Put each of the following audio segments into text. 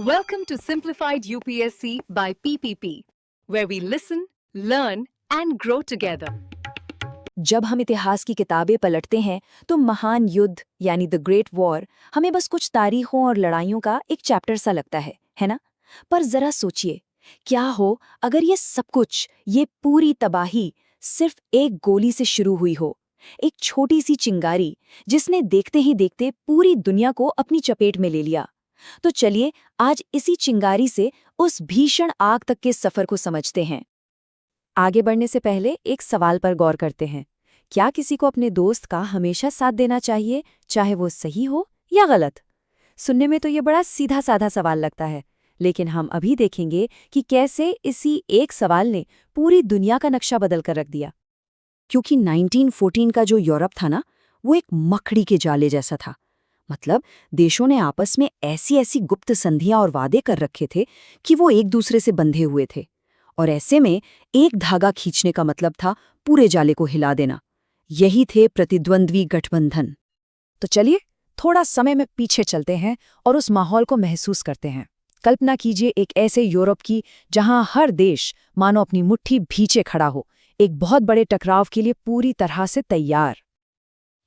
Welcome to Simplified UPSC by PPP, where we listen, learn, and grow together. जब हम इतिहास की किताबें पलटते हैं तो महान युद्ध यानी द ग्रेट वॉर हमें बस कुछ तारीखों और लड़ाइयों का एक चैप्टर सा लगता है ना? पर जरा सोचिए, क्या हो अगर ये सब कुछ, ये पूरी तबाही सिर्फ एक गोली से शुरू हुई हो, एक छोटी सी चिंगारी जिसने देखते ही देखते पूरी दुनिया को अपनी चपेट में ले लिया। तो चलिए आज इसी चिंगारी से उस भीषण आग तक के सफर को समझते हैं। आगे बढ़ने से पहले एक सवाल पर गौर करते हैं। क्या किसी को अपने दोस्त का हमेशा साथ देना चाहिए, चाहे वो सही हो या गलत? सुनने में तो ये बड़ा सीधा साधा सवाल लगता है, लेकिन हम अभी देखेंगे कि कैसे इसी एक सवाल ने पूरी दुनिया का नक्शा बदल कर रख दिया। क्योंकि 1914 का जो यूरोप था ना, वो एक मकड़ी के जाले जैसा था। मतलब देशों ने आपस में ऐसी ऐसी गुप्त संधियां और वादे कर रखे थे कि वो एक दूसरे से बंधे हुए थे, और ऐसे में एक धागा खींचने का मतलब था पूरे जाले को हिला देना। यही थे प्रतिद्वंद्वी गठबंधन। तो चलिए थोड़ा समय में पीछे चलते हैं और उस माहौल को महसूस करते हैं। कल्पना कीजिए एक ऐसे यूरोप की जहां हर देश मानो अपनी मुट्ठी भींचे खड़ा हो, एक बहुत बड़े टकराव के लिए पूरी तरह से तैयार।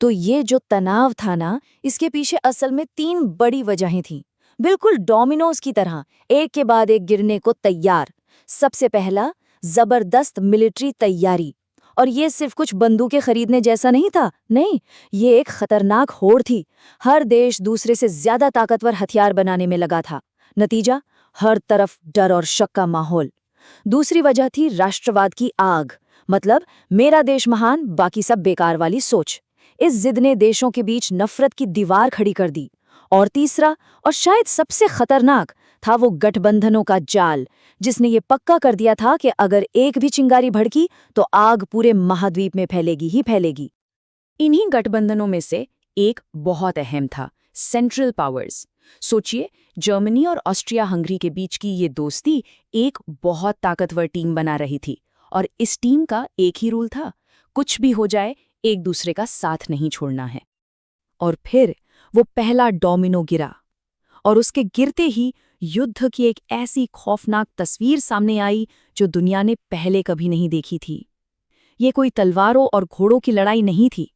तो ये जो तनाव था ना, इसके पीछे असल में 3 बड़ी वजहें थीं, बिल्कुल डोमिनोज की तरह एक के बाद एक गिरने को तैयार। सबसे पहला, जबरदस्त मिलिट्री तैयारी। और ये सिर्फ कुछ बंदूकें खरीदने जैसा नहीं था, नहीं, ये एक खतरनाक होड़ थी। हर देश दूसरे से ज्यादा ताकतवर हथियार बनाने में लगा था। नतीजा, हर तरफ डर और शक का माहौल। दूसरी वजह थी राष्ट्रवाद की आग, मतलब मेरा देश महान, बाकी सब बेकार वाली सोच। इस जिद ने देशों के बीच नफरत की दीवार खड़ी कर दी। और तीसरा, और शायद सबसे खतरनाक, था वो गठबंधनों का जाल, जिसने ये पक्का कर दिया था कि अगर एक भी चिंगारी भड़की तो आग पूरे महाद्वीप में फैलेगी ही फैलेगी। इन्हीं गठबंधनों में से एक बहुत अहम था, सेंट्रल पावर्स। सोचिए, जर्मनी और ऑस्ट्रिया हंगरी के बीच की ये दोस्ती एक बहुत ताकतवर टीम बना रही थी, और इस टीम का एक ही रूल था, कुछ भी हो जाए एक दूसरे का साथ नहीं छोड़ना है। और फिर वो पहला डोमिनो गिरा, और उसके गिरते ही युद्ध की एक ऐसी खौफनाक तस्वीर सामने आई जो दुनिया ने पहले कभी नहीं देखी थी। ये कोई तलवारों और घोड़ों की लड़ाई नहीं थी।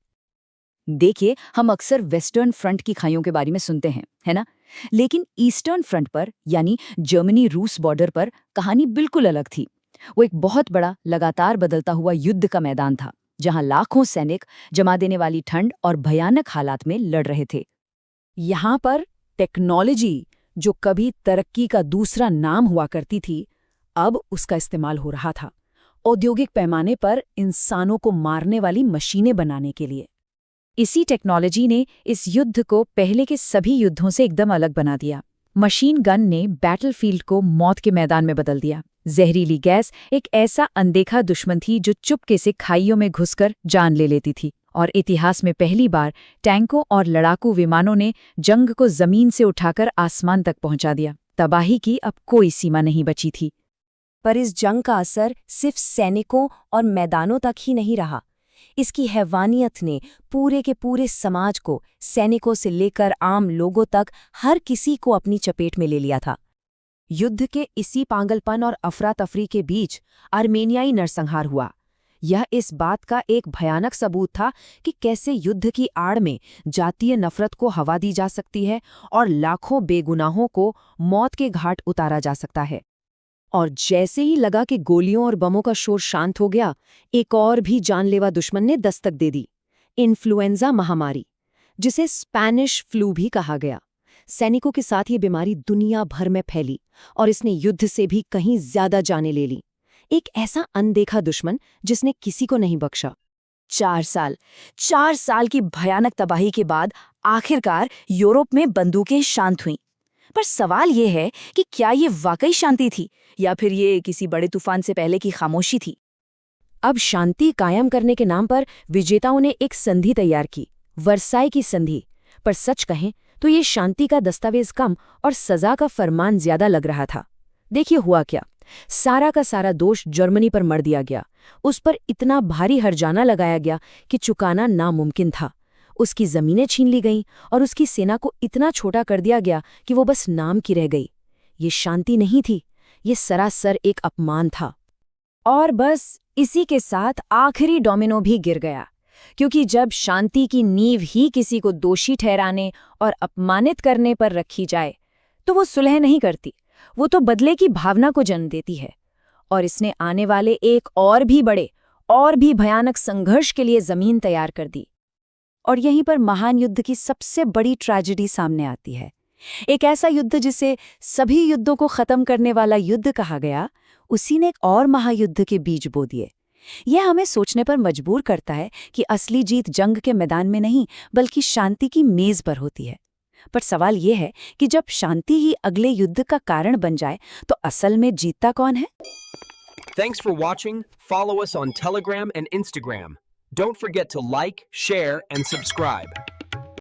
देखिए, हम अक्सर वेस्टर्न फ्रंट की खाइयों के बारे में सुनते हैं, है ना? लेकिन ईस्टर्न फ्रंट पर, यानी जर्मनी रूस बॉर्डर पर, कहानी बिल्कुल अलग थी। वो एक बहुत बड़ा, लगातार बदलता हुआ युद्ध का मैदान था, जहां लाखों सैनिक जमा देने वाली ठंड और भयानक हालात में लड़ रहे थे। यहाँ पर टेक्नोलॉजी, जो कभी तरक्की का दूसरा नाम हुआ करती थी, अब उसका इस्तेमाल हो रहा था औद्योगिक पैमाने पर इंसानों को मारने वाली मशीनें बनाने के लिए। इसी टेक्नोलॉजी ने इस युद्ध को पहले के सभी युद्धों से एकदम अलग बना दिया। मशीन गन ने बैटलफील्ड को मौत के मैदान में बदल दिया। जहरीली गैस एक ऐसा अनदेखा दुश्मन थी जो चुपके से खाइयों में घुसकर जान ले लेती थी। और इतिहास में पहली बार टैंकों और लड़ाकू विमानों ने जंग को जमीन से उठाकर आसमान तक पहुंचा दिया। तबाही की अब कोई सीमा नहीं बची थी। पर इस जंग का असर सिर्फ सैनिकों और मैदानों तक ही नहीं रहा। इसकी हैवानियत ने पूरे के पूरे समाज को, सैनिकों से लेकर आम लोगों तक, हर किसी को अपनी चपेट में ले लिया था। युद्ध के इसी पागलपन और अफरा तफरी के बीच आर्मेनियाई नरसंहार हुआ। यह इस बात का एक भयानक सबूत था कि कैसे युद्ध की आड़ में जातीय नफरत को हवा दी जा सकती है और लाखों बेगुनाहों को मौत के घाट उतारा जा सकता है। और जैसे ही लगा कि गोलियों और बमों का शोर शांत हो गया, एक और भी जानलेवा दुश्मन ने दस्तक दे दी, इन्फ्लुएंजा महामारी, जिसे स्पैनिश फ्लू भी कहा गया। सैनिकों के साथ ये बीमारी दुनिया भर में फैली और इसने युद्ध से भी कहीं ज्यादा जानें ले ली। एक ऐसा अनदेखा दुश्मन जिसने किसी को नहीं बख्शा। 4 साल की भयानक तबाही के बाद आखिरकार यूरोप में बंदूकें शांत हुईं। पर सवाल ये है कि क्या ये वाकई शांति थी या फिर ये किसी बड़े तूफान से पहले की खामोशी थी? अब शांति कायम करने के नाम पर विजेताओं ने एक संधि तैयार की, वर्साई की संधि। पर सच कहें तो ये शांति का दस्तावेज कम और सजा का फरमान ज्यादा लग रहा था। देखिए हुआ क्या, सारा का सारा दोष जर्मनी पर मढ़ दिया गया। उस पर इतना भारी हर्जाना लगाया गया कि चुकाना नामुमकिन था। उसकी जमीनें छीन ली गईं और उसकी सेना को इतना छोटा कर दिया गया कि वो बस नाम की रह गई। ये शांति नहीं थी, ये सरासर एक अपमान था। और बस इसी के साथ आखिरी डोमिनो भी गिर गया, क्योंकि जब शांति की नींव ही किसी को दोषी ठहराने और अपमानित करने पर रखी जाए, तो वो सुलह नहीं करती, वो तो बदले की भावना को जन्म देती है। और इसने आने वाले एक और भी बड़े और भी भयानक संघर्ष के लिए जमीन तैयार कर दी। और यहीं पर महान युद्ध की सबसे बड़ी ट्रेजेडी सामने आती है। एक ऐसा युद्ध जिसे सभी युद्धों को खत्म करने वाला युद्ध कहा गया, उसी ने एक और महायुद्ध के बीज बो दिए। यह हमें सोचने पर मजबूर करता है कि असली जीत जंग के मैदान में नहीं, बल्कि शांति की मेज पर होती है। पर सवाल यह है कि जब शांति ही अगले युद्ध का कारण बन जाए, तो असल में जीतता कौन है? Thanks for watching. Follow us on Telegram and Instagram. Don't forget to like, share, and subscribe.